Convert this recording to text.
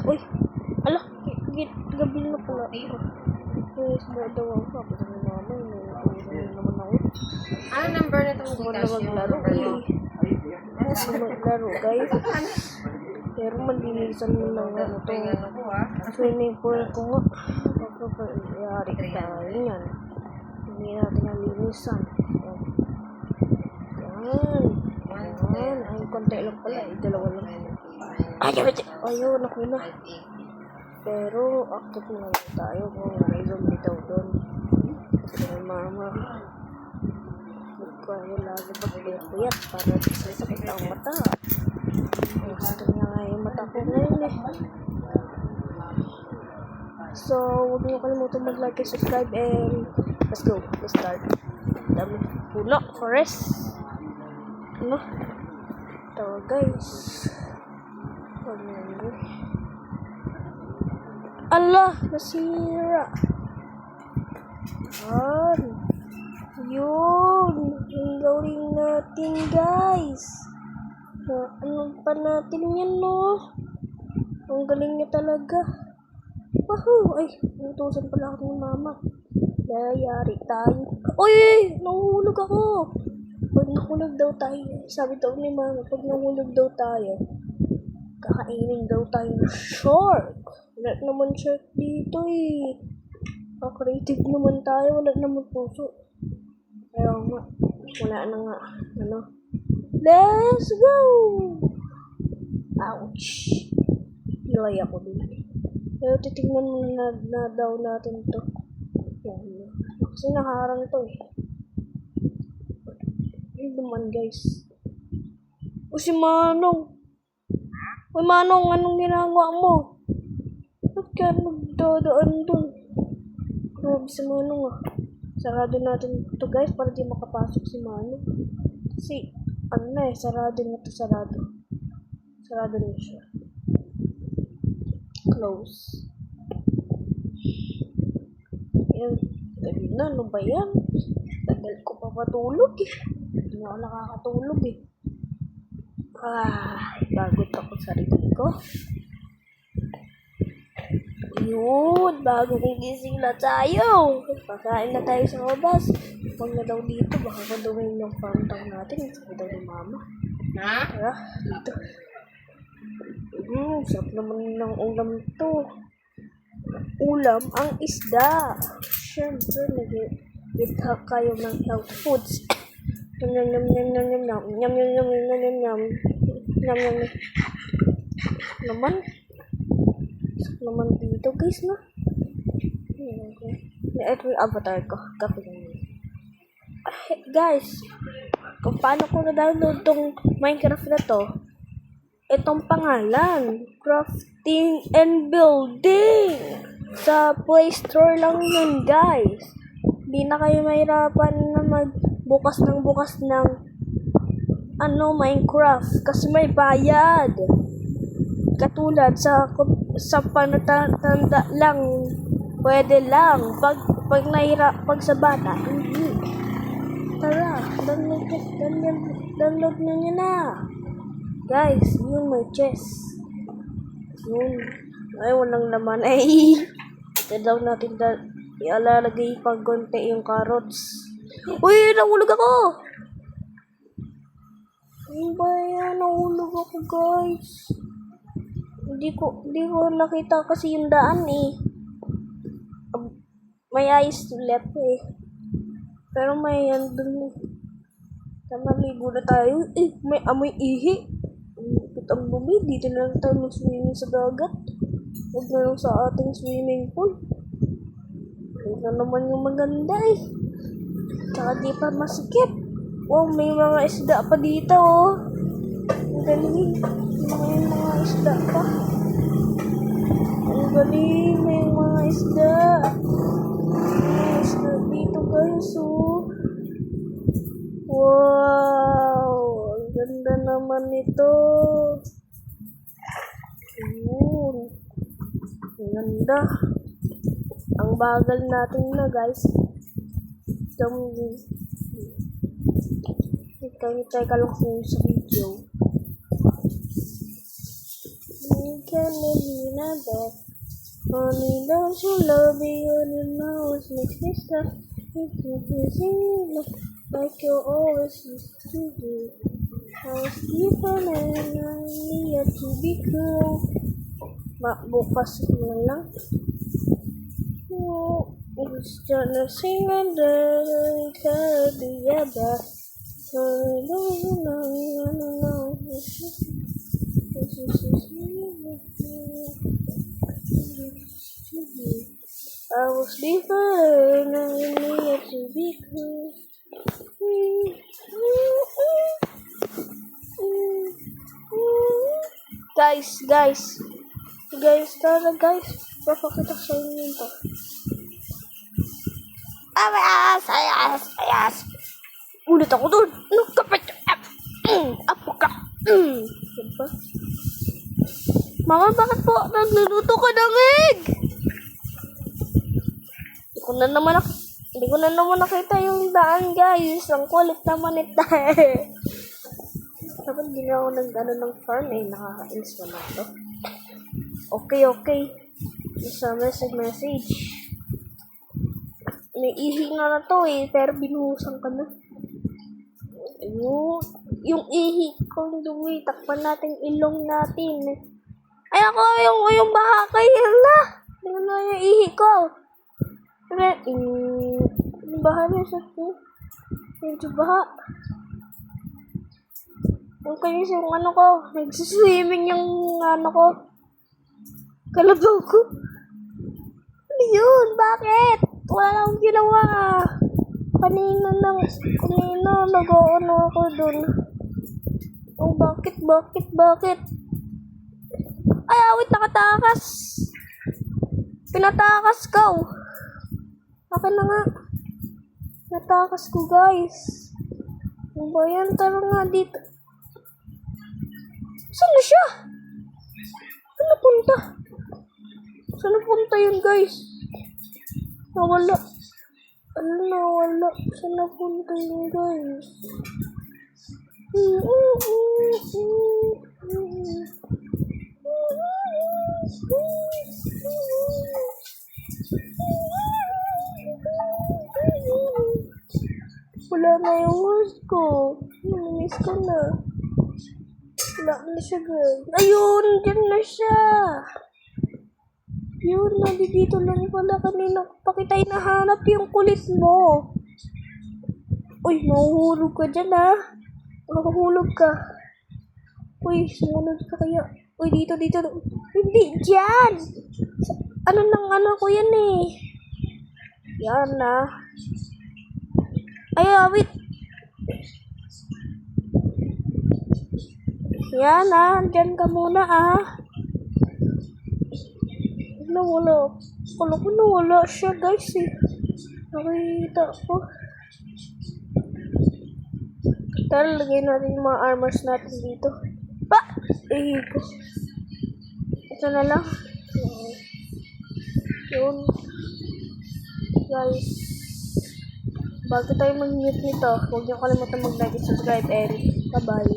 Uy, ala, gabi na pala. Yes, daw ako. Kapag naman, naman ako. Ano number na itong Gusto Gcash na yung maglaro number mo? Gusto maglaro, guys. Pero malinisan mo lang ano to. Swimming pool ko nga. Kapag-yari tayo yan. Hindi natin nalinisan. Yan. Yan. Ay, konti lang pala. Dalawa lang. Ayun, ako na. Pero, active na lang tayo kung may zombie daw doon. Pero mama, huwag kayo lalo pagpuyat para sasakit ang mata. Sakit nga yung mata ko ngayon eh. So, huwag niyo kalimutan mag-like and subscribe and let's go. Let's start. Dami puno, forest. Ano? Ito guys. Allah, nasira. Yun. Ang gawin natin, guys. Ano pa natin yan, no? Ang galing niya talaga. Wahoo! Ay, nutusan pala ako ni mama. Yari tayo. Uy! Nahulog ako. Pag nahulog daw tayo, sabi daw ni mama, pag nahulog daw tayo, kakainin daw tayo ng shark. Wala naman shark dito eh. Creative naman tayo, wala naman puso. Kaya nga, wala na nga. Ano? Let's go! Ouch! Hilay ako dun. Pero titignan mo na daw natin to. Yan. Kasi nakaharang to eh. Ayun naman guys. O si Manong! Uy Manong, anong ginagawa mo? Ba't ka nagdadaan dun? Grabe si Manong ah. Sarado natin ito guys para di makapasok si Manong. Kasi ano na eh, sarado na ito, sarado. Sarado na siya. Close. Yan. Gabi na, ano ba yan? Tagal ko pa matulog eh. Hindi ako nakakatulog eh. Bagot ako sa sarili ko. Yun, bago kong gising na tayo. Pakain na tayo sa labas. Huwag na daw dito, baka madumin yung farm town natin. Sabi daw ni mama. Ha? Tara, dito. Sarap naman ng ulam to. Ulam ang isda. Siyempre, nag-i-eat kayo ng health foods. Yum yum yum yum yum yum yum yum yum yum yum yum yum yum yum naman. Naman dito guys no. Ito yung avatar ko. Kape lang. Guys, kung paano ko na-download tong Minecraft na to, itong pangalan, Crafting and Building. Sa Play Store lang yun guys. Hindi na kayo mahirapan na magbukas ng Minecraft kasi may bayad. Katulad sa panatanda lang, pwede lang. Pag sa bata, hindi. Tara, download nyo na. Guys, yun may chest. Yun. Ay, walang naman. Ay, ito daw natin ialalagay pag konti yung carrots. Uy, nahulog ako! Ano ba yan? Nahulog ako, guys. Hindi ko nakita kasi yung daan eh. May ice left eh. Pero may yan dun eh. Maligo na tayo. May amoy ihi. Ang bumi. Dito na lang tayo mag-swimming sa dagat. Huwag na lang sa ating swimming pool. Huwag na naman yung maganda eh. Tsaka di pa masikip. Oh, may mga isda pa dito oh. Ang galing. May mga isda pa. Ang galing. May mga isda. May isda dito guys oh. Wow. Ang ganda naman ito. Ayun. Ang ganda. Ang bagal natin na guys. Teka lang kung sa video. can live another. Only those who love you and knows makes me stop. Like you always used to do. I was different and I needed to be cool. Bukas na lang. It's gonna sing and then can't be a bad. So I don't know. I was different and I needed to be cool. Guys, tara guys, papakita ko sa inyo ito. Ayas! Ulit ako dun! Ano kapit? Apo ka! Diba? Mama, bakit po nagluluto ka ng egg? Hindi ko na naman nakita yung daan, guys. Ang kulit naman ito. Dapat hindi na ako nag-ano ng farm nakakainis mo na ito. Okay. Isa message. May ihi na to pero binuhusan ka na. Yung ihi kong dumi, takpan natin ilong natin. Ay ako, yung baha kayo na. Tingnan mo yung ihi ko. Yung baha niya sa medyo baha. Yung kayo yung ano ko, nagsiswimming yung ano ko. Kalabaw ko. Ano yun? Bakit? Wala akong ginawa. Kanina nag-ano ako dun. Oh, bakit? Ay, awit, nakatakas. Pinatakas ko. Akin na nga. Natakas ko, guys. Ano ba yan? Tara nga dito. Saan na siya? Saan napunta yun, guys? Nawala. Saan napunta yun, guys? Wala na yung horse ko. Namiss ko na. Wala na siya, guys. Ayun! Diyan na siya! Yun, nandito lang pala kanina. Pakita hinahanap yung kulit mo. Uy, nahuhulog ka dyan, ha? Nahuhulog ka. Uy, sumunod ka kaya. Uy, dito. Hindi, dyan! Ano ko yan, eh. Yan, ha? Ay, wait. Yan, ha? Dyan ka muna, ha? Wala siya, guys, eh. Nakikita ko. Tara, lagay natin yung mga armors natin dito. Ito na lang. Yun. Guys. Bago tayo mag-mute nito, huwag niyo kalimutan mag-like, subscribe, and bye-bye.